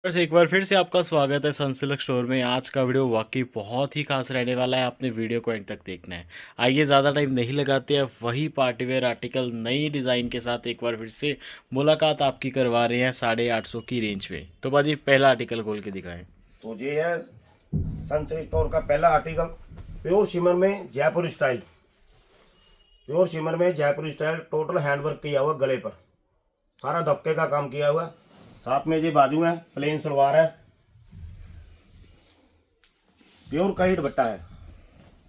बस एक बार फिर से आपका स्वागत है सनसिल्क स्टोर में। आज का वीडियो वाकई बहुत ही खास रहने वाला है। आपने वीडियो को एंड तक देखना है। आइए ज़्यादा टाइम नहीं लगाते हैं, वही पार्टीवेयर आर्टिकल नई डिज़ाइन के साथ एक बार फिर से मुलाकात आपकी करवा रहे हैं 850 की रेंज में। तो बाजी पहला आर्टिकल खोल के दिखाएं। तो ये है सनसिल्क स्टोर का पहला आर्टिकल, प्योर शिमर में जयपुर स्टाइल। प्योर शिमर में जयपुर स्टाइल, टोटल हैंडवर्क किया हुआ, गले पर सारा दबके का काम किया हुआ। साथ में ये बाजू है, प्लेन सलवार है, प्योर का ही दुपट्टा है।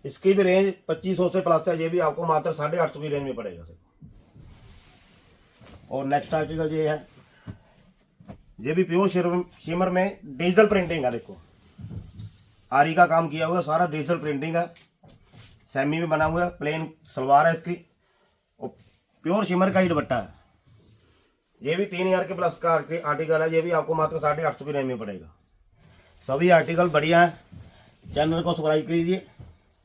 इसकी भी रेंज 2500 से प्लस है। ये भी आपको मात्र 850 की रेंज में पड़ेगा। और नेक्स्ट आर्टिकल ये है, ये भी प्योर शिमर में डिजिटल प्रिंटिंग है। देखो आरी का काम किया हुआ, सारा डिजिटल प्रिंटिंग है, सेमी में बना हुआ है, प्लेन सलवार है इसकी, और प्योर शिमर का ही दुपट्टा है। ये भी 3000 के प्लस का आर्टिकल है। ये भी आपको मात्र 850 की रेंज में पड़ेगा। सभी आर्टिकल बढ़िया है। चैनल को सब्सक्राइब कीजिए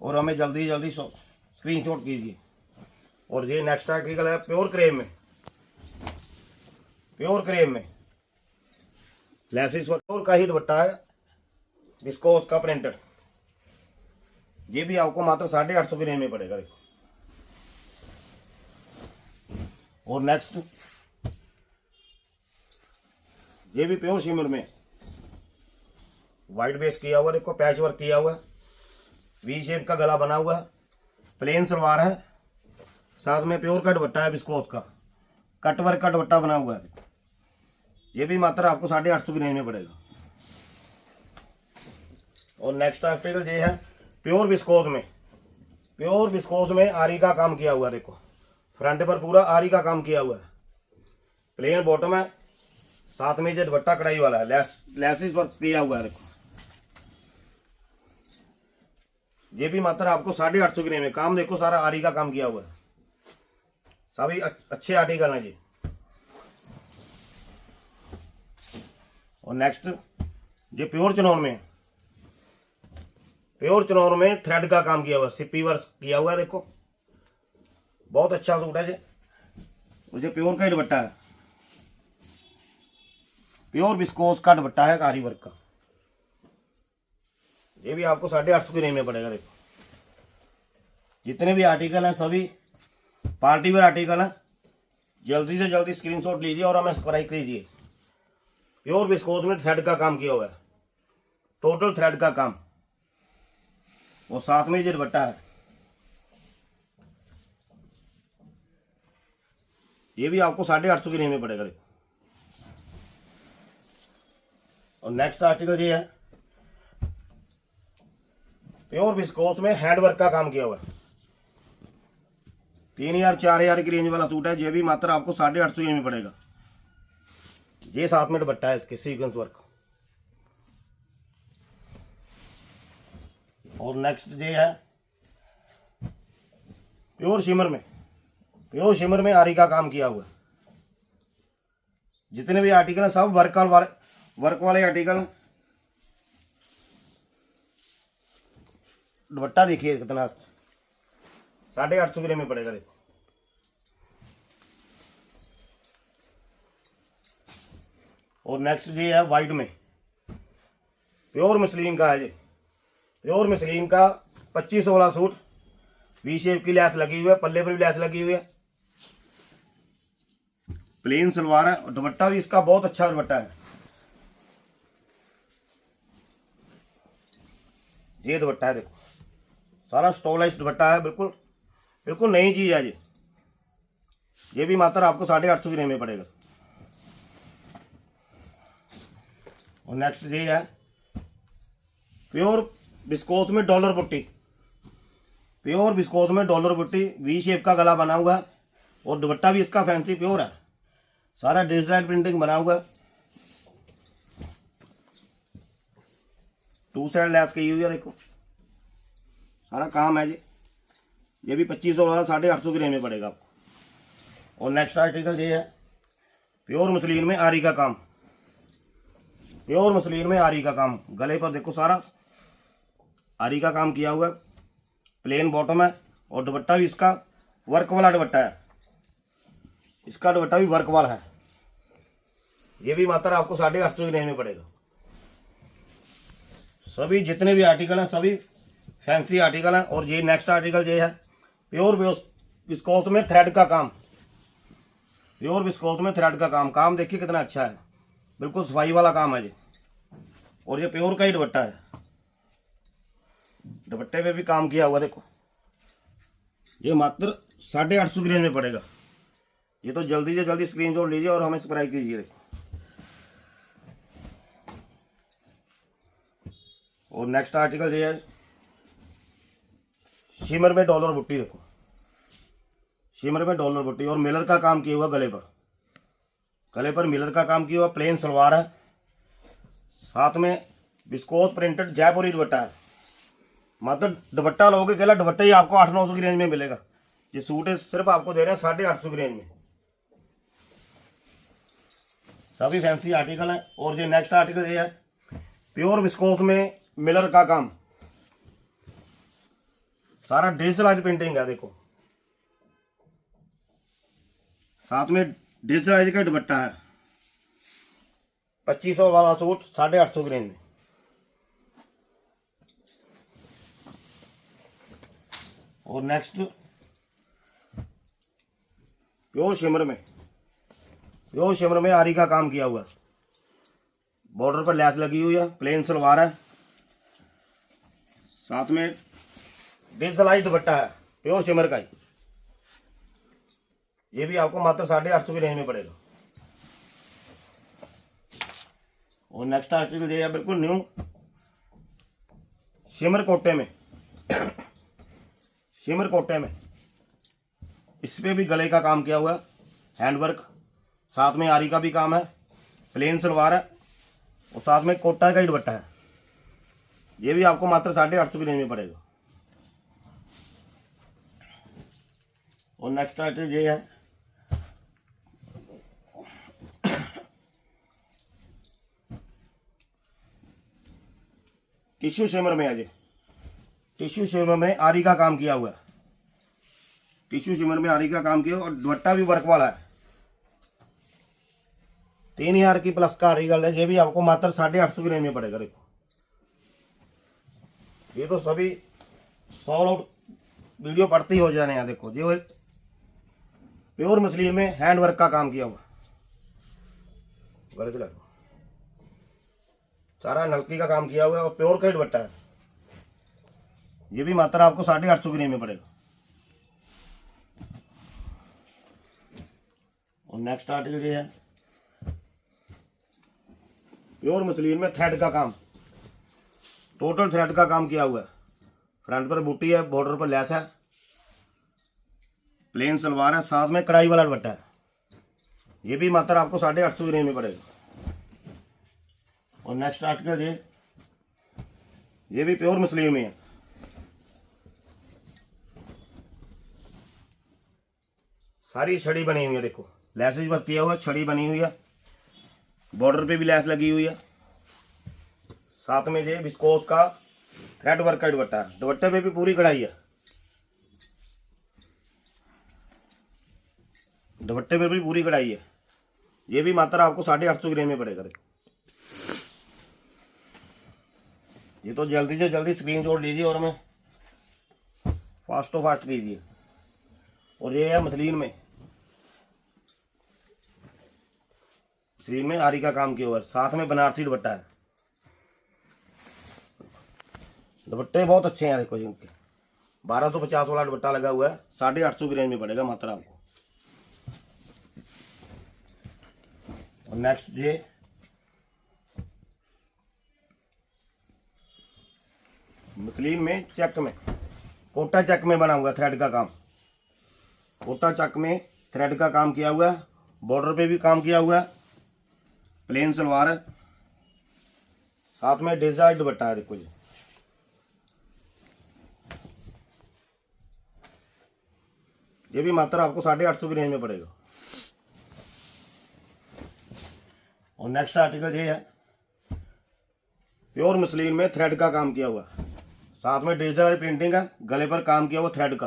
और हमें जल्दी जल्दी स्क्रीनशॉट कीजिए। और ये नेक्स्ट आर्टिकल है प्योर क्रेप में, प्योर क्रेप में लेसिस वर्क का ही दुपट्टा है, विस्कोस का प्रिंटेड। ये भी आपको मात्र 850 की रेंज में पड़ेगा। देखो और नेक्स्ट ये भी प्योर शिमर में वाइट बेस किया हुआ, देखो पैच वर्क किया हुआ, वी शेप का गला बना हुआ, प्लेन सलवार है, साथ में प्योर का दुपट्टा है, विस्कोस का कट वर्क का दुपट्टा बना हुआ है। ये भी मात्र आपको 850 की रेंज में पड़ेगा। और नेक्स्ट आर्टिकल ये है प्योर विस्कोस में, प्योर विस्कोस में आरी का काम किया हुआ। देखो फ्रंट पर पूरा आरी का काम किया हुआ है, प्लेन बॉटम है, साथ में ये दुपट्टा कढ़ाई वाला है, लेसिस वर्क किया हुआ है। देखो ये भी मात्र आपको 850 की रेंज में। काम देखो सारा आरी का काम किया हुआ है। सभी अच्छे आर्टिकल हैं जी। और नेक्स्ट ये प्योर चिनौन में, प्योर चिनौन में थ्रेड का काम किया हुआ, सिप्पी वर्क किया हुआ है। देखो बहुत अच्छा सूट है जी। मुझे प्योर का ही दुपट्टा है, प्योर विस्कोस का दुपट्टा है कारी वर्क का। ये भी आपको 850 की रेंज में पड़ेगा। देखो जितने भी आर्टिकल हैं सभी पार्टी वेयर आर्टिकल हैं। जल्दी से जल्दी स्क्रीनशॉट लीजिए और हमें सब्सक्राइब कीजिए। प्योर विस्कोस में थ्रेड का काम किया हुआ है, टोटल थ्रेड का काम, और साथ में ये दुपट्टा है। ये भी आपको 850 की रेंज में पड़ेगा। देखो और नेक्स्ट आर्टिकल ये है प्योर विस्कोस में हैंडवर्क का काम किया हुआ है। 3000 4000 की रेंज वाला सूट है। ये भी मात्र आपको 850 की रेंज में पड़ेगा। ये साथ में दुपट्टा है इसके, सीक्वेंस वर्क। और नेक्स्ट ये है प्योर शिमर में, प्योर शिमर में आरी का काम किया हुआ है। जितने भी आर्टिकल हैं सब वर्क वाले आर्टिकल। दुपट्टा देखिए कितना, 850 की रेंज में पड़ेगा। देखो और नेक्स्ट ये है वाइट में, प्योर मसलिन का है। ये प्योर मसलिन का 2500 वाला सूट, वी शेप की लैस लगी हुई है, पल्ले पर भी लैस लगी हुई है, प्लेन सलवार है, और दुपट्टा भी इसका बहुत अच्छा दुपट्टा है। ये दुपट्टा है, देखो सारा स्टोलाइज दुपट्टा है, बिल्कुल बिल्कुल नई चीज है ये भी मात्र आपको 850 की रेंज में पड़ेगा। और नेक्स्ट ये है प्योर विस्कोस में डॉलर पुट्टी, प्योर विस्कोस में डॉलर पुट्टी, वी शेप का गला बना हुआ है, और दुपट्टा भी इसका फैंसी प्योर है, सारा डिजिटल प्रिंटिंग बना हुआ है, टू साइड लैस की हुई है। देखो सारा काम है जी। ये भी 2500 वाला 850 की रेंज में पड़ेगा आपको। और नेक्स्ट आर्टिकल ये है प्योर मसलिन में आरी का काम, प्योर मसलिन में आरी का काम, गले पर देखो सारा आरी का काम किया हुआ है, प्लेन बॉटम है, और दुपट्टा भी इसका वर्क वाला दुपट्टा है, इसका दुपट्टा भी वर्क वाला है। ये भी मात्र आपको 850 की रेंज में पड़ेगा। सभी जितने भी आर्टिकल हैं सभी फैंसी आर्टिकल हैं। और ये नेक्स्ट आर्टिकल ये है प्योर विस्कोस में थ्रेड का काम, प्योर विस्कोस में थ्रेड का काम। काम देखिए कितना अच्छा है, बिल्कुल सफाई वाला काम है ये। और ये प्योर का ही दुपट्टा है, दुपट्टे पे भी काम किया हुआ देखो। ये मात्र 850 की रेंज में पड़ेगा। ये तो जल्दी से जल्दी स्क्रीनशॉट लीजिए और हमें सब्सक्राइब कीजिए। देखो और नेक्स्ट आर्टिकल ये है शिमर में डॉलर बुट्टी। देखो शिमर में डॉलर बुट्टी और मिलर का काम किया हुआ गले पर, गले पर मिलर का काम किया हुआ। प्लेन सलवार है, साथ में विस्कोस प्रिंटेड जयपुरी दुपट्टा है। मतलब दुपट्टा लोगे केवल दुपट्टा ही आपको 800-900 की रेंज में मिलेगा। ये सूट है सिर्फ आपको दे रहे हैं 850 की रेंज में। सभी फैंसी आर्टिकल हैं। और ये नेक्स्ट आर्टिकल ये है प्योर विस्कोस में मिलर का काम, सारा डिजिटलाइज प्रिंटिंग है। देखो साथ में डिजिटलाइज का दुपट्टा है। 2500 वाला सूट 850 की रेंज में। और नेक्स्ट प्योर शिमर में, प्योर शिमर में आरी का काम किया हुआ, बॉर्डर पर लैस लगी हुई है। प्लेन सलवार है, साथ में डिजिटलाइज दुपट्टा है प्योर शिमर का ही। ये भी आपको मात्र 850 की रेंज में पड़ेगा। और नेक्स्ट आर्टिकल ये है बिल्कुल न्यू शिमर कोटे में, शिमर कोटे में। इस पे भी गले का काम किया हुआ है, हैंडवर्क, साथ में आरी का भी काम है। प्लेन सलवार है और साथ में कोटा का ही दुपट्टा है। ये भी आपको मात्र 850 की रेंज में पड़ेगा। और नेक्स्ट आर्टिकल ये है टिश्यू शिमर में है। ये टिश्यू शिमर में आरी का काम किया हुआ है, टिश्यू शिमर में आरी का काम किया और दुपट्टा भी वर्क वाला है। 3000 की प्लस का आर्टिकल है। ये भी आपको मात्र 850 की रेंज में पड़ेगा। देखो ये तो सभी 100 लोग वीडियो पढ़ते ही हो जाने हैं। देखो ये प्योर मसलिन में हैंडवर्क का काम किया हुआ, गले लगा सारा नलकी का काम किया हुआ है और प्योर का ही दुपट्टा है। ये भी मात्र आपको 850 की रेंज में पड़ेगा। और नेक्स्ट आर्टिकल ये है प्योर मसलिन में थ्रेड का काम, टोटल थ्रेड का काम किया हुआ है। फ्रंट पर बूटी है, बॉर्डर पर लैस है, प्लेन सलवार है, साथ में कढ़ाई वाला दुपट्टा है। ये भी मात्र आपको 850 की रेंज में पड़ेगा। और नेक्स्ट आर्टिकल ये भी प्योर मसलिन में है। सारी छड़ी बनी हुई है। देखो लैसेज वर्क किया हुआ, छड़ी बनी हुई है, बॉर्डर पे भी लैस लगी हुई है। साथ में ये विस्कोस का थ्रेड वर्क का दुपट्टा है, दुपट्टे पे भी पूरी कढ़ाई है, दुपट्टे पे भी पूरी कढ़ाई है। ये भी मात्र आपको 850 की रेंज में पड़ेगा। ये तो जल्दी से जल्दी स्क्रीनशॉट लीजिए और हमें फास्ट तो फास्ट कीजिए। और ये है मसलिन में, मसलिन में आरी का काम किया हुआ है, साथ में बनारसी दुपट्टा है। दुपट्टे बहुत अच्छे हैं। देखो इनके 1250 वाला दुपट्टा लगा हुआ है, 850 की रेंज में पड़ेगा मात्र आपको। और नेक्स्ट ये मसलिन में चेक में, कोटा चेक में बना हुआ थ्रेड का काम, कोटा चेक में थ्रेड का काम किया हुआ है, बॉर्डर पे भी काम किया हुआ है। प्लेन सलवार है, साथ में डिजाइन दुपट्टा है। देखो ये भी मात्र आपको 850 की रेंज में पड़ेगा। और नेक्स्ट आर्टिकल ये है प्योर मसलिन में थ्रेड का काम किया हुआ, साथ में डिजिटल प्रिंटिंग है, गले पर काम किया हुआ थ्रेड का,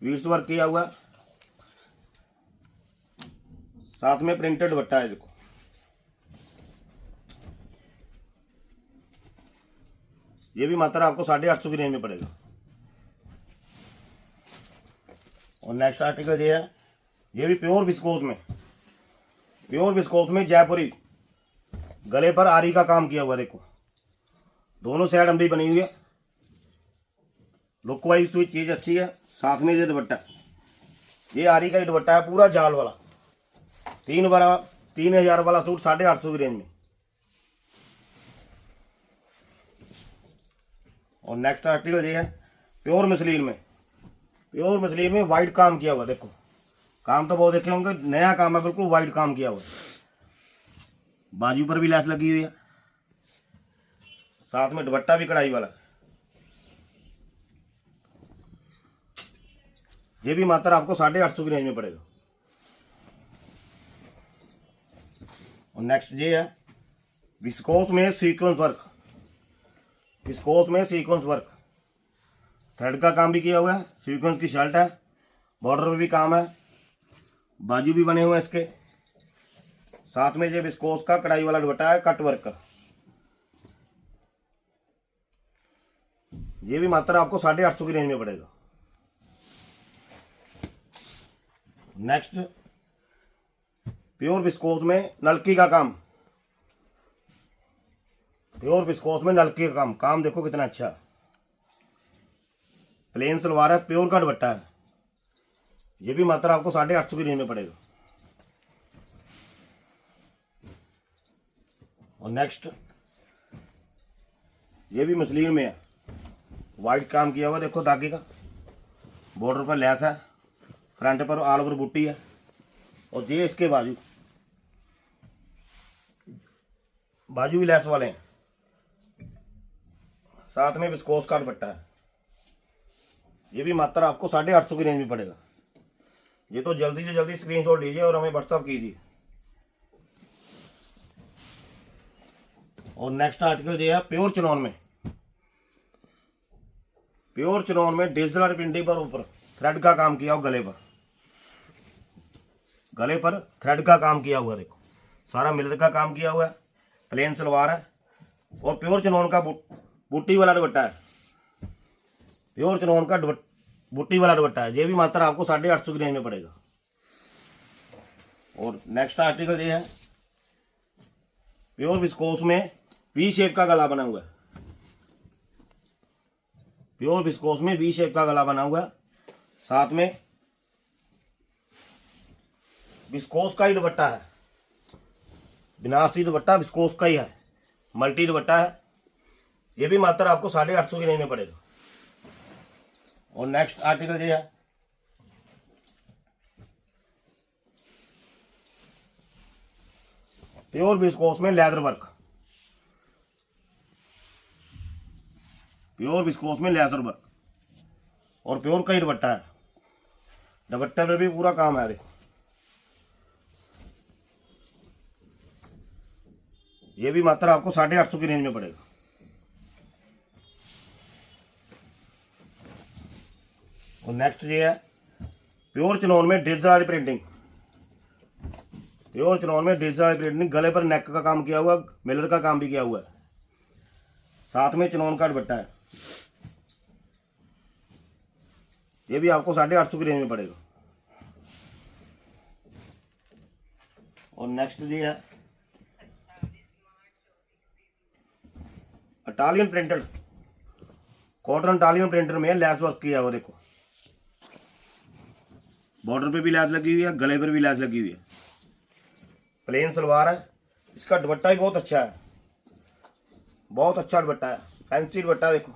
वीड्स वर्क किया हुआ, साथ में प्रिंटेड दुपट्टा है। देखो ये भी मात्र आपको 850 की रेंज में पड़ेगा। और नेक्स्ट आर्टिकल ये है, ये भी प्योर विस्कोस में जयपुरी, गले पर आरी का काम किया हुआ। देखो दोनों साइड अम्बरी बनी हुई है, लुक वाइज हुई चीज़ अच्छी है। साथ में ये दुपट्टा, ये आरी का ही दुपट्टा है पूरा जाल वाला। 3,000 वाला सूट 850 की रेंज में। और नेक्स्ट आर्टिकल ये है प्योर मसलिन में वाइट काम किया हुआ। देखो काम तो बहुत देखे होंगे, नया काम है, बिल्कुल वाइट काम किया हुआ। बाजू पर भी लैस लगी हुई है, साथ में दुपट्टा भी कढ़ाई वाला। ये भी मात्र आपको 850 की रेंज में पड़ेगा। और नेक्स्ट ये है विस्कोस में सीक्वेंस वर्क, थ्रेड का काम भी किया हुआ है। सीक्वेंस की शर्ट है, बॉर्डर पे भी काम है, बाजू भी बने हुए हैं इसके। साथ में ये विस्कोस का कढ़ाई वाला दुपट्टा है, कट वर्क का। ये भी मात्र आपको 850 की रेंज में पड़ेगा। नेक्स्ट प्योर विस्कोस में नलकी का काम, काम देखो कितना अच्छा। प्लेन सलवार है, प्योर का दुपट्टा है। ये भी मात्र आपको 850 की रेंज में पड़ेगा। और नेक्स्ट ये भी मसलिन में है, वाइट काम किया हुआ। देखो धागे का, बॉर्डर पर लैस है, फ्रंट पर ऑल ओवर बूटी है। और ये इसके बाजू भी लैस वाले हैं, साथ में विस्कोस का दुपट्टा है। ये भी मात्र आपको 850 की रेंज में पड़ेगा। ये तो जल्दी से जल्दी स्क्रीनशॉट लीजिए और हमें व्हाट्सअप कीजिए। और नेक्स्ट आर्टिकल ये है प्योर चिनॉन में डिजिटल प्रिंटिंग पर ऊपर थ्रेड का काम किया हुआ। गले पर थ्रेड का काम किया हुआ। देखो सारा मिलर का काम किया हुआ है, प्लेन सलवार है और प्योर चिनॉन का बूटी वाला दुपट्टा है। ये भी मात्र आपको 850 की रेंज में पड़ेगा। और नेक्स्ट आर्टिकल ये है प्योर विस्कोस में वी शेप का गला बना हुआ है। साथ में विस्कोस का ही दुपट्टा है, बनारसी दुपट्टा विस्कोस का ही है, मल्टी दुपट्टा है। ये भी मात्र आपको 850 की रेंज में पड़ेगा। और नेक्स्ट आर्टिकल ये है प्योर विस्कोस में लेदर वर्क, और प्योर का ही दुपट्टा है। दुपट्टे पर भी पूरा काम है। देखो ये भी मात्र आपको 850 की रेंज में पड़ेगा। और नेक्स्ट ये है प्योर चिनॉन में डिजिटल प्रिंटिंग, गले पर नेक का काम किया हुआ, मिलर का काम भी किया हुआ है। साथ में चिनॉन का दुपट्टा है। ये भी आपको 850 की रेंज में पड़ेगा। और नेक्स्ट ये है Italian printed cotton Italian printer में लैस वर्क किया हुआ। देखो बॉर्डर पे भी लैस लगी हुई है, गले पर भी लैस लगी हुई है। प्लेन सलवार है, इसका दुपट्टा भी बहुत अच्छा है, बहुत अच्छा दुपट्टा है, फैंसी दुपट्टा। देखो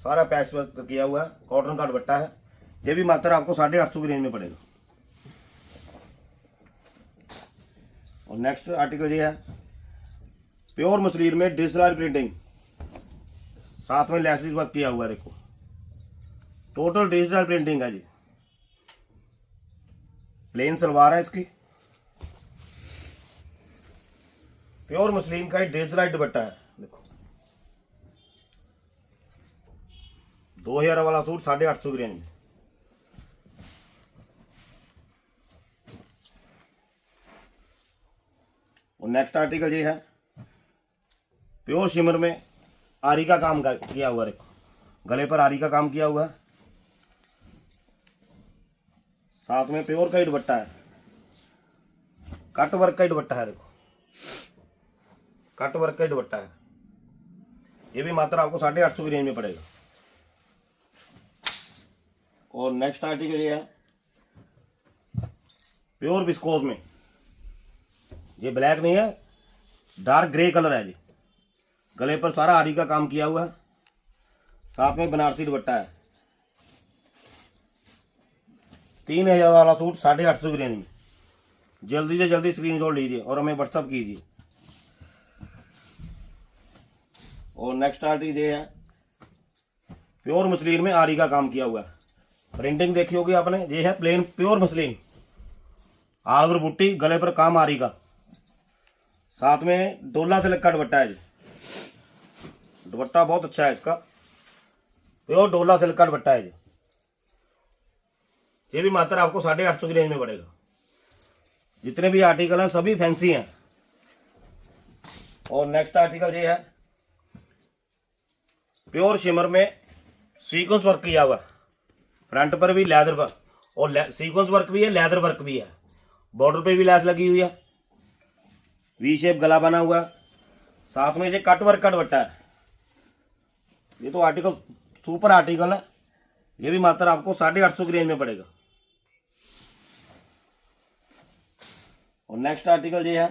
सारा पैच वर्क किया हुआ है, कॉटन का दुपट्टा है। ये भी मात्र आपको 850 की रेंज में पड़ेगा। और नेक्स्ट आर्टिकल ये है प्योर मसलिन में डिजिटल प्रिंटिंग, साथ में लैसेस वर्क किया हुआ है। देखो टोटल डिजिटल प्रिंटिंग है जी। प्लेन सलवार है इसकी, प्योर मसलिन का ही डिजिटल दुपट्टा है। देखो 2000 वाला सूट 850 की रेंज में। और नेक्स्ट आर्टिकल ये है प्योर शिमर में आरी का काम किया हुआ है। देखो गले पर आरी का काम किया हुआ है, साथ में प्योर का ही दुपट्टा है, कट वर्क का ही दुपट्टा है। देखो कट वर्क का ही दुपट्टा है। ये भी मात्र आपको 850 की रेंज में पड़ेगा। और नेक्स्ट आर्टिकल ये है प्योर विस्कोस में। ये ब्लैक नहीं है, डार्क ग्रे कलर है जी। गले पर सारा आरी का काम किया हुआ है, साथ में बनारसी दुपट्टा है। 3000 वाला सूट 850 की रेंज में। जल्दी से जल्दी स्क्रीनशॉट लीजिए और हमें व्हाट्सअप कीजिए। और नेक्स्ट आर्टिकल ये है प्योर मसलिन में आरी का काम किया हुआ है। प्रिंटिंग देखी होगी आपने। ये है plain pure muslin, all over बुट्टी, गले पर काम आरी का, साथ में डोला सिल्क का दुपट्टा है जी। दुपट्टा बहुत अच्छा है इसका, प्योर डोला सिल्क का दुपट्टा है जी। ये भी मात्र आपको 850 की रेंज में पड़ेगा। जितने भी आर्टिकल हैं सभी फैंसी हैं। और नेक्स्ट आर्टिकल ये है प्योर शिमर में सीक्वेंस वर्क किया हुआ, फ्रंट पर भी लेदर पर, और सीक्वेंस वर्क भी है, लेदर वर्क भी है। बॉर्डर पे भी लैस लगी हुई है, वी शेप गला बना हुआ, साथ में ये कट वर्क का दुपट्टा है। ये तो आर्टिकल सुपर आर्टिकल है। ये भी मात्र आपको 850 की रेंज में पड़ेगा। और नेक्स्ट आर्टिकल ये है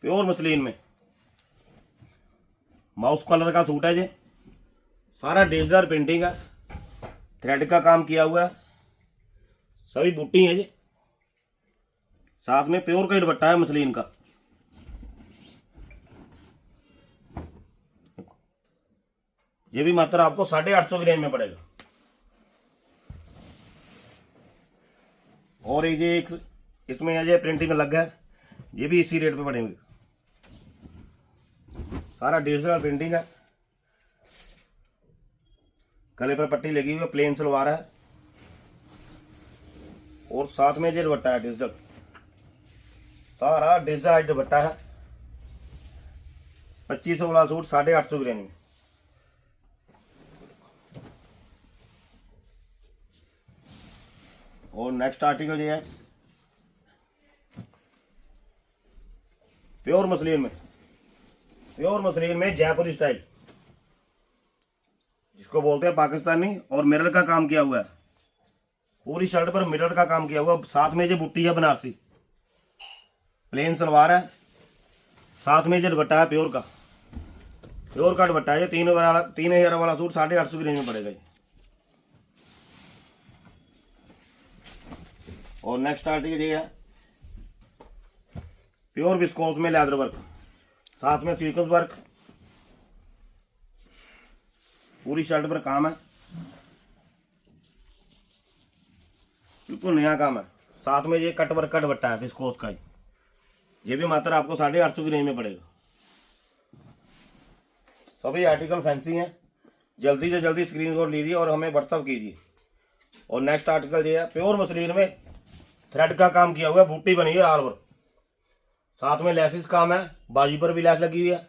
प्योर मसलिन में, माउस कलर का सूट है ये। सारा डिजिटल प्रिंटिंग है, थ्रेड का काम किया हुआ है, सभी बूटी है ये, साथ में प्योर का ही दुपट्टा है मसलिन का। ये भी मात्र आपको 850 की रेंज में पड़ेगा। और ये एक इसमें ये प्रिंटिंग अलग है, ये भी इसी रेट पे पड़ेंगे। सारा डिजिटल प्रिंटिंग है, गले पर पट्टी लगी हुई है, प्लेन सलवार है, और साथ में ये दुपट्टा है डिजिटल। सारा डिजिटल दुपट्टा है। 2500 वाला सूट 850 की रेंज में। और नेक्स्ट आर्टिकल ये है प्योर मसलिन में, प्योर मसलिन में जयपुरी स्टाइल, जिसको बोलते हैं पाकिस्तानी, और मिरर का काम किया हुआ है। पूरी शर्ट पर मिरर का काम किया हुआ, साथ में जो बुट्टी है बनारसी, प्लेन सलवार है, साथ में जो दुपट्टा है प्योर का, प्योर का दुपट्टा है। 3000 वाला सूट 850 की रेंज में पड़ेगा। और नेक्स्ट आर्टिकल ये है प्योर विस्कोस में लेदर वर्क, साथ में सीक्वेंस वर्क, पूरी शर्ट पर काम है, बिल्कुल नया काम है। साथ में ये कट वर्क का दुपट्टा है विस्कोस का। ये भी मात्र आपको 850 की रेंज में पड़ेगा। सभी आर्टिकल फैंसी हैं। जल्दी से जल्दी स्क्रीनशॉट लीजिए और हमें व्हाट्सअप कीजिए। और नेक्स्ट आर्टिकल ये है प्योर मसलिन में थ्रेड का काम किया हुआ है, बूटी बनी है ऑल ओवर, साथ में लेसिस काम है, बाजू पर भी लेस लगी हुई है,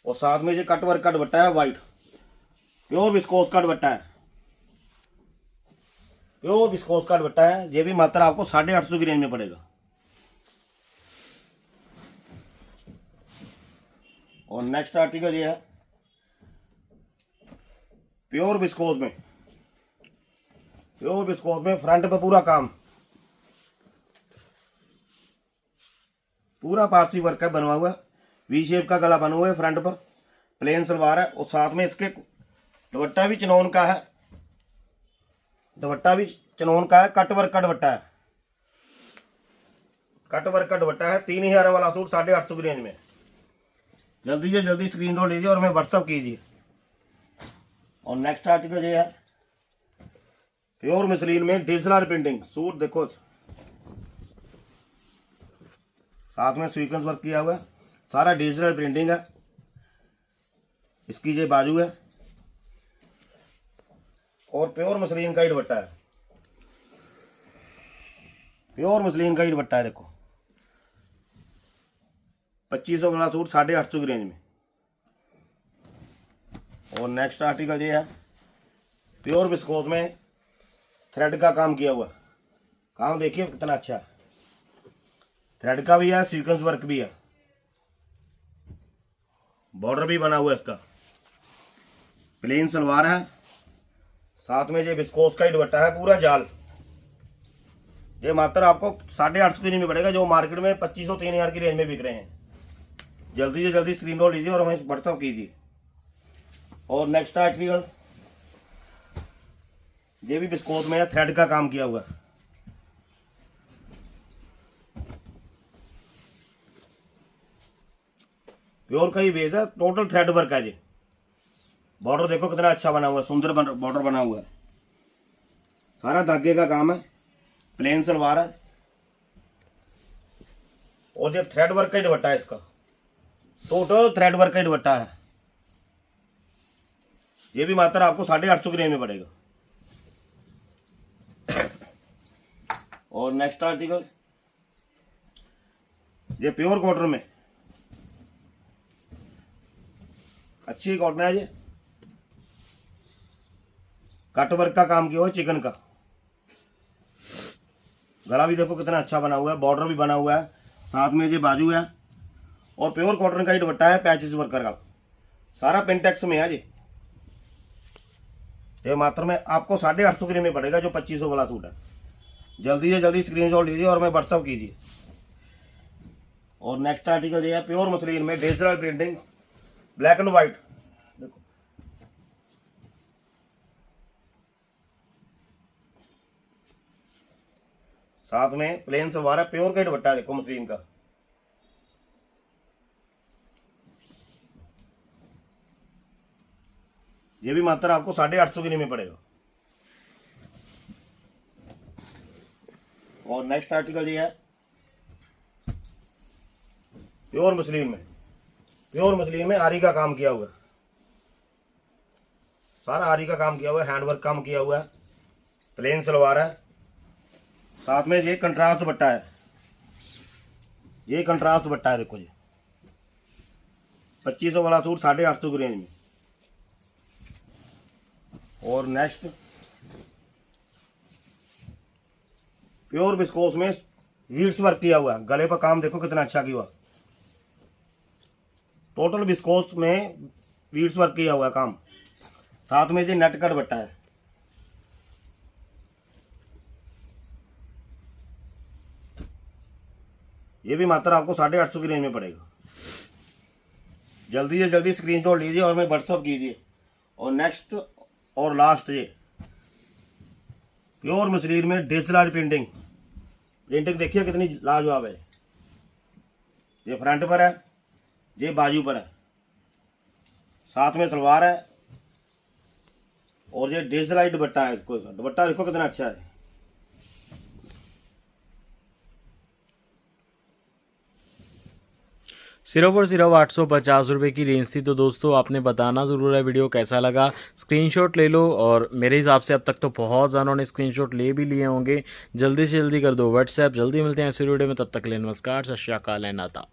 और साथ में ये कट वर्क का दुपट्टा है वाइट, प्योर विस्कोस का दुपट्टा है, प्योर विस्कोस का दुपट्टा है। ये भी मात्र आपको 850 की रेंज में पड़ेगा। और नेक्स्ट आर्टिकल ये है प्योर विस्कोस में, प्योर विस्कोस में फ्रंट पे पूरा काम, पूरा पारसी वर्क है बनवा हुआ, वी शेप का गला बना हुआ है, फ्रंट पर प्लेन सलवार है, और साथ में इसके दुपट्टा भी चिनोन का है, दुपट्टा भी चिनोन का है, कट वर्क का दुपट्टा है, कट वर्क का दुपट्टा है। 3000 वाला सूट 850 की रेंज में। जल्दी से जल्दी स्क्रीनशॉट लीजिए और हमें व्हाट्सअप कीजिए। और नेक्स्ट आर्टिकल ये है प्योर मसलिन में डिजिटल प्रिंटिंग सूट। देखो साथ में सीक्वेंस वर्क किया हुआ है, सारा डिजिटल प्रिंटिंग है। इसकी ये बाजू है, और प्योर मसलिन का ही दुपट्टा है, प्योर मसलिन का ही दुपट्टा है। देखो 2500 वाला सूट 850 की रेंज में। और नेक्स्ट आर्टिकल ये है प्योर विस्कोस में थ्रेड का काम किया हुआ। काम देखिए कितना अच्छा है, थ्रेड का भी है, सीक्वेंस वर्क भी है, बॉर्डर भी बना हुआ है इसका, प्लेन सलवार है, साथ में ये विस्कोस का ही दुपट्टा है पूरा जाल। ये मात्र आपको 850 की रेंज में पड़ेगा, जो मार्केट में 2500-3000 की रेंज में बिक रहे हैं। जल्दी से जल्दी स्क्रीनशॉट लीजिए और हमें व्हाट्सअप कीजिए। और नेक्स्ट आर्टिकल ये भी विस्कोस में है, थ्रेड का काम किया हुआ है। प्योर का ही बेस है, टोटल थ्रेड वर्क है जी। बॉर्डर देखो कितना अच्छा बना हुआ है, सुंदर बॉर्डर बना हुआ है, सारा धागे का काम है, प्लेन सलवार है। और ये थ्रेड वर्क का ही दुपट्टा है, इसका टोटल थ्रेड वर्क का ही दुपट्टा है। ये भी मात्र आपको 850 की रेंज में पड़ेगा। और नेक्स्ट आर्टिकल ये प्योर कॉटन में, अच्छी कॉटन है, ये कट वर्क का काम किया हुआ है, चिकन का। गला भी देखो कितना अच्छा बना हुआ है, बॉर्डर भी बना हुआ है, साथ में ये बाजू है। और प्योर कॉटन का ही दुपट्टा है, पैचेस वर्कर का, सारा पेंटेक्स में है जी। ये मात्र में आपको 850 की रेंज में पड़ेगा, जो 2500 वाला सूट है। जल्दी से जल्दी स्क्रीनशॉट लीजिए और हमें व्हाट्सअप कीजिए। और नेक्स्ट आर्टिकल ये है प्योर मसलिन में digital printing, black and white. देखो साथ में प्लेन सलवार है, प्योर का ही दुपट्टा है, देखो मसलिन का। ये भी मात्र आपको 850 की रेंज में पड़ेगा। और नेक्स्ट आर्टिकल ये है प्योर मसलिन में, प्योर मसलिन में आरी का काम किया हुआ है, सारा आरी का काम किया हुआ है, हैंडवर्क काम किया हुआ है, प्लेन सलवार है, साथ में ये कंट्रास्ट दुपट्टा है। ये कंट्रास्ट दुपट्टा है, देखो जी 2500 वाला सूट 850 की रेंज में। और नेक्स्ट प्योर विस्कोस में वीड्स वर्क किया हुआ है, गले पर काम देखो कितना अच्छा किया हुआ, टोटल विस्कोस में वीड्स वर्क किया हुआ है काम, साथ में ये नेट का दुपट्टा है। ये भी मात्र आपको 850 की रेंज में पड़ेगा। जल्दी से जल्दी स्क्रीनशॉट लीजिए और हमें व्हाट्सअप कीजिए। और नेक्स्ट और लास्ट ये प्योर मसलिन में डिजिटल प्रिंटिंग, प्रिंटिंग देखिए कितनी लाजवाब है। ये फ्रंट पर है, ये बाजू पर है, साथ में सलवार है, और ये डिजिटल दुपट्टा है। इसको दुपट्टा देखो कितना अच्छा है। सिर्फ और सिर्फ 850 रुपये की रेंज थी। तो दोस्तों आपने बताना ज़रूर है वीडियो कैसा लगा, स्क्रीनशॉट ले लो। और मेरे हिसाब से अब तक तो बहुत ज़्यादा ने स्क्रीनशॉट ले भी लिए होंगे। जल्दी से जल्दी कर दो व्हाट्सएप। जल्दी मिलते हैं ऐसे वीडियो में, तब तक के लिए नमस्कार, सत श्री अकाल, नाता।